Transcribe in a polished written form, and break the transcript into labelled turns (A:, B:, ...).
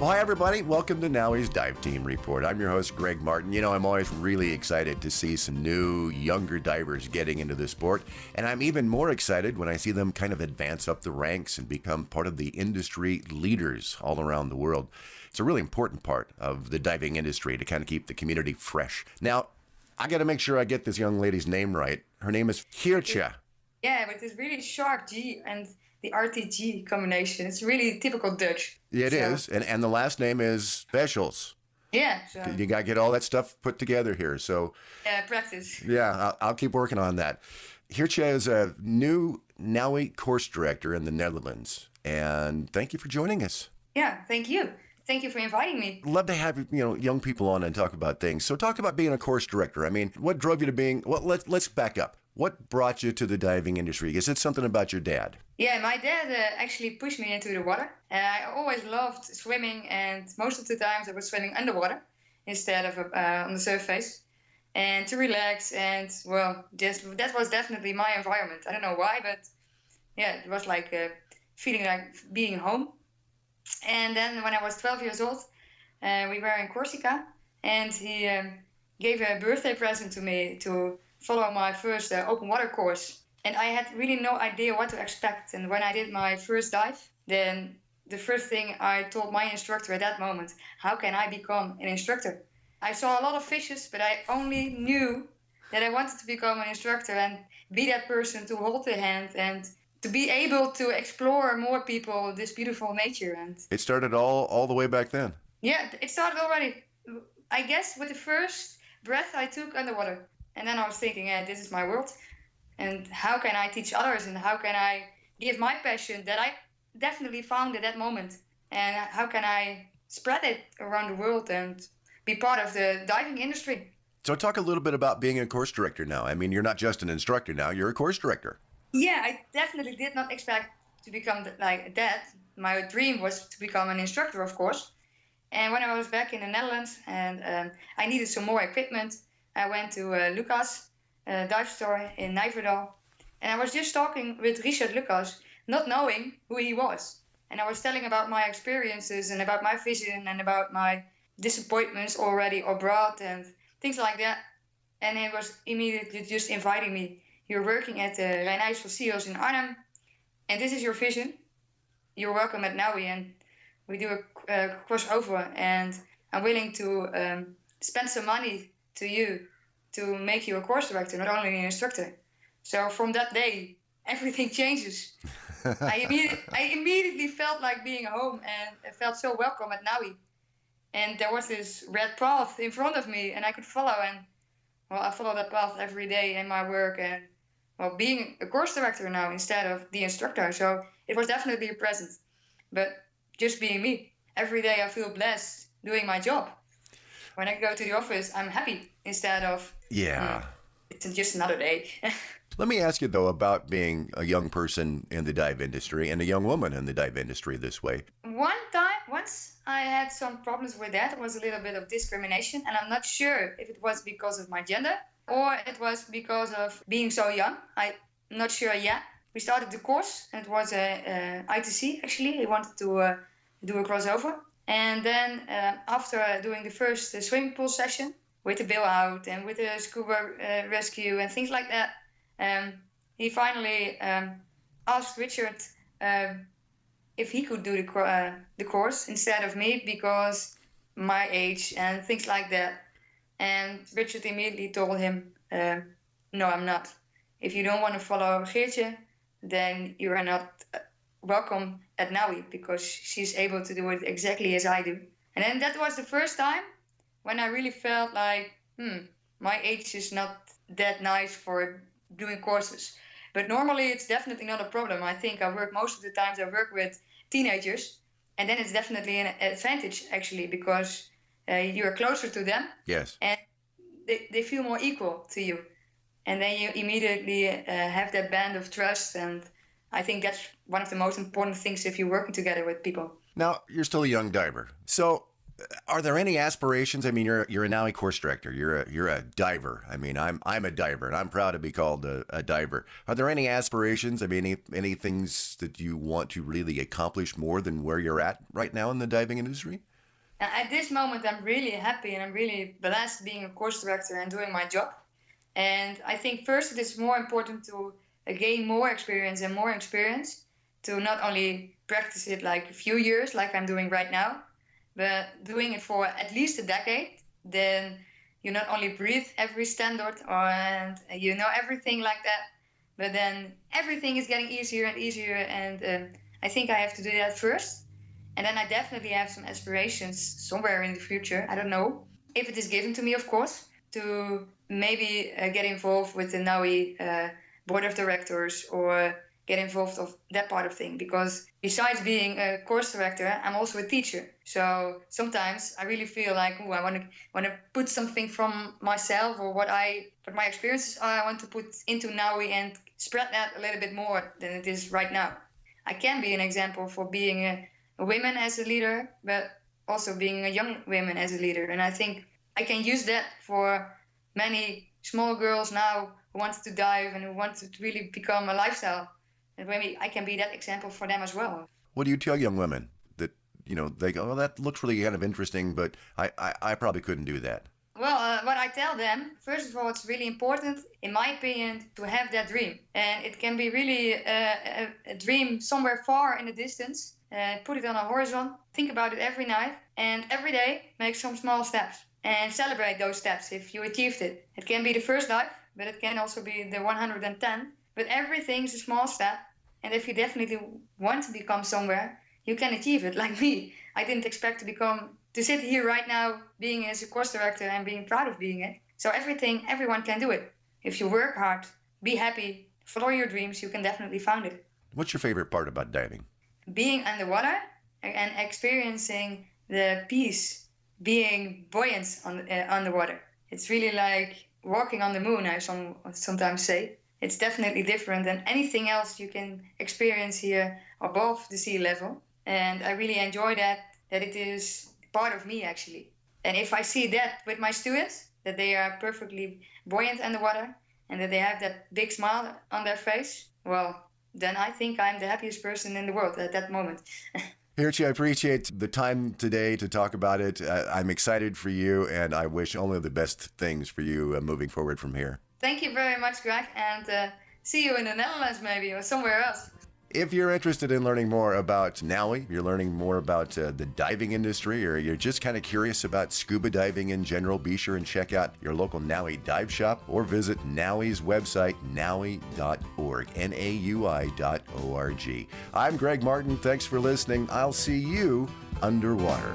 A: Well, hi, everybody. Welcome to NAUI's Dive Team Report. I'm your host, Greg Martin. You know, I'm always really excited to see some new, younger divers getting into the sport. And I'm even more excited when I see them kind of advance up the ranks and become part of the industry leaders all around the world. It's a really important part of the diving industry to kind of keep the community fresh. Now, I got to make sure I get this young lady's name right. Her name is Geertje.
B: Yeah, with this really sharp G and the RTG combination. It's really typical Dutch.
A: Yeah, it is. And the last name is Wessels.
B: Yeah. So,
A: you got to get all that stuff put together here. So
B: practice.
A: Yeah, I'll keep working on that. Geertje is a new NAUI course director in the Netherlands. And thank you for joining us.
B: Yeah, thank you. Thank you for inviting me.
A: Love to have young people on and talk about things. So talk about being a course director. I mean, what drove you to being? Well, let's back up. What brought you to the diving industry? Is it something about your dad?
B: Yeah, my dad actually pushed me into the water. I always loved swimming, and most of the times I was swimming underwater instead of on the surface, and to relax. And well, that was definitely my environment. I don't know why, but yeah, it was like feeling like being home. And then when I was 12 years old, we were in Corsica, and he gave a birthday present to me to follow my first open water course. And I had really no idea what to expect. And when I did my first dive, then the first thing I told my instructor at that moment, how can I become an instructor? I saw a lot of fishes, but I only knew that I wanted to become an instructor and be that person to hold the hand and to be able to explore more people, this beautiful nature. And
A: it started all the way back then.
B: Yeah, it started already, I guess, with the first breath I took underwater. And then I was thinking, yeah, this is my world. And how can I teach others? And how can I give my passion that I definitely found at that moment? And how can I spread it around the world and be part of the diving industry?
A: So talk a little bit about being a course director now. I mean, you're not just an instructor now, you're a course director.
B: Yeah, I definitely did not expect to become like that. My dream was to become an instructor, of course. And when I was back in the Netherlands and I needed some more equipment, I went to Lucas, a dive store in Nijverdal. And I was just talking with Richard Lucas, not knowing who he was. And I was telling about my experiences and about my vision and about my disappointments already abroad and things like that. And he was immediately just inviting me. You're working at the Rijn-IJssel CEO's in Arnhem, and this is your vision. You're welcome at NAUI, and we do a crossover, and I'm willing to spend some money to you to make you a course director, not only an instructor. So from that day, everything changes. I immediately felt like being home, and I felt so welcome at NAUI. And there was this red path in front of me, and I could follow, and well, I follow that path every day in my work, and well, being a course director now instead of the instructor. So it was definitely a present. But just being me, every day I feel blessed doing my job. When I go to the office, I'm happy instead of, it's just another day.
A: Let me ask you, though, about being a young person in the dive industry and a young woman in the dive industry this way.
B: Once I had some problems with that. It was a little bit of discrimination, and I'm not sure if it was because of my gender or it was because of being so young. I'm not sure yet. We started the course, and it was a ITC, actually. He wanted to do a crossover. And then after doing the first swimming pool session with the bailout and with the scuba rescue and things like that, he finally asked Richard if he could do the course instead of me because my age and things like that. And Richard immediately told him, no, I'm not. If you don't want to follow Geertje, then you are not welcome at NAUI because she's able to do it exactly as I do. And then that was the first time when I really felt like, my age is not that nice for doing courses. But normally it's definitely not a problem. I think most of the times I work with teenagers, and then it's definitely an advantage actually because you are closer to them.
A: Yes.
B: And they feel more equal to you. And then you immediately have that band of trust, and I think that's one of the most important things if you're working together with people.
A: Now, you're still a young diver. So are there any aspirations? I mean, you're a NAUI course director. You're a diver. I mean, I'm a diver, and I'm proud to be called a diver. Are there any aspirations? I mean, any things that you want to really accomplish more than where you're at right now in the diving industry?
B: And at this moment, I'm really happy and I'm really blessed being a course director and doing my job. And I think first it is more important to gain more experience and more experience to not only practice it like a few years, like I'm doing right now, but doing it for at least a decade. Then you not only breathe every standard and you know everything like that, but then everything is getting easier and easier. And I think I have to do that first. And then I definitely have some aspirations somewhere in the future. I don't know if it is given to me, of course, to maybe get involved with the NAUI board of directors or get involved of that part of thing. Because besides being a course director, I'm also a teacher. So sometimes I really feel like, oh, I want to put something from myself or what my experiences are. I want to put into NAUI and spread that a little bit more than it is right now. I can be an example for being a women as a leader, but also being a young woman as a leader. And I think I can use that for many small girls now who want to dive and who want to really become a lifestyle. And maybe I can be that example for them as well.
A: What do you tell young women that, they go, oh, that looks really kind of interesting, but I probably couldn't do that?
B: Well, what I tell them, first of all, it's really important, in my opinion, to have that dream. And it can be really a dream somewhere far in the distance. Put it on a horizon, think about it every night, and every day make some small steps. And celebrate those steps if you achieved it. It can be the first dive, but it can also be the 110. But everything's a small step. And if you definitely want to become somewhere, you can achieve it. Like me, I didn't expect to sit here right now being as a course director and being proud of being it. So everyone can do it. If you work hard, be happy, follow your dreams, you can definitely find it.
A: What's your favorite part about diving?
B: Being underwater and experiencing the peace, being buoyant on the water. It's really like walking on the moon, I sometimes say. It's definitely different than anything else you can experience here above the sea level. And I really enjoy that it is part of me, actually. And if I see that with my students, that they are perfectly buoyant underwater and that they have that big smile on their face, well, then I think I'm the happiest person in the world at that moment.
A: Geertje, I appreciate the time today to talk about it. I'm excited for you, and I wish only the best things for you moving forward from here.
B: Thank you very much, Greg, and see you in the Netherlands maybe, or somewhere else.
A: If you're interested in learning more about NAUI, you're learning more about the diving industry, or you're just kind of curious about scuba diving in general, be sure and check out your local NAUI dive shop or visit NAUI's website, naui.org, naui.org. I'm Greg Martin. Thanks for listening. I'll see you underwater.